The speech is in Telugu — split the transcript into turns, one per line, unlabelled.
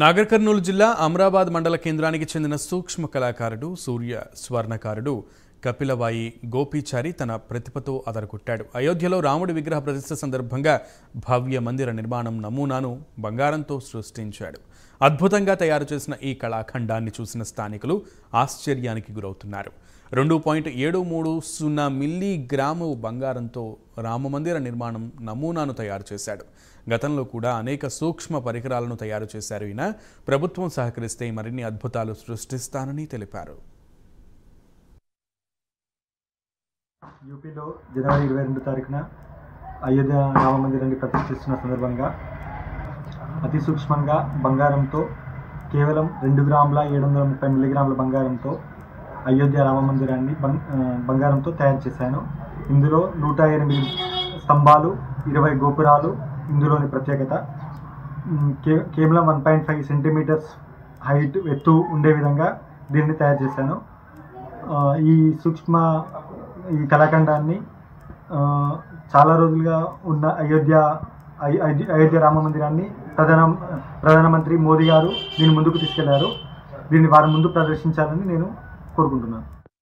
నాగర్ కర్నూలు జిల్లా అమరాబాద్ మండల కేంద్రానికి చెందిన సూక్ష్మ కళాకారుడు సూర్య స్వర్ణకారుడు కపిలవాయి గోపీచారి తన ప్రతిభతో అదరగొట్టాడు. అయోధ్యలో రాముడి విగ్రహ ప్రతిష్ఠ సందర్భంగా భవ్య మందిర నిర్మాణం నమూనాను బంగారంతో సృష్టించాడు. అద్భుతంగా తయారు చేసిన ఈ కళాఖండాన్ని చూసిన స్థానికులు ఆశ్చర్యానికి గురవుతున్నారు. 2.730 మిల్లీగ్రాము బంగారంతో రామమందిర నిర్మాణం నమూనాను తయారు చేశాడు. గతంలో కూడా అనేక సూక్ష్మ పరికరాలను తయారు చేశారు. ఈయన ప్రభుత్వం సహకరిస్తే మరిన్ని అద్భుతాలు సృష్టిస్తానని తెలిపారు.
యూపీలో జనవరి 22 తారీఖున అయోధ్య రామమందిరాన్ని ప్రతిష్ఠిస్తున్న సందర్భంగా అతి సూక్ష్మంగా బంగారంతో కేవలం 2 గ్రాముల 730 మిల్లీగ్రాముల బంగారంతో అయోధ్య రామమందిరాన్ని బంగారంతో తయారు చేశాను. ఇందులో 108 స్తంభాలు, 20 గోపురాలు ఇందులోని ప్రత్యేకత. కేవలం 1.5 సెంటీమీటర్స్ హైట్ ఎత్తు ఉండే విధంగా దీన్ని తయారు చేశాను. ఈ కళాఖండాన్ని చాలా రోజులుగా ఉన్న అయోధ్య రామ మందిరాన్ని ప్రధానమంత్రి మోదీ గారు దీన్ని ముందుకు తీసుకెళ్లారు. దీన్ని వారి ముందు ప్రదర్శించాలని నేను కోరుకుంటున్నాను.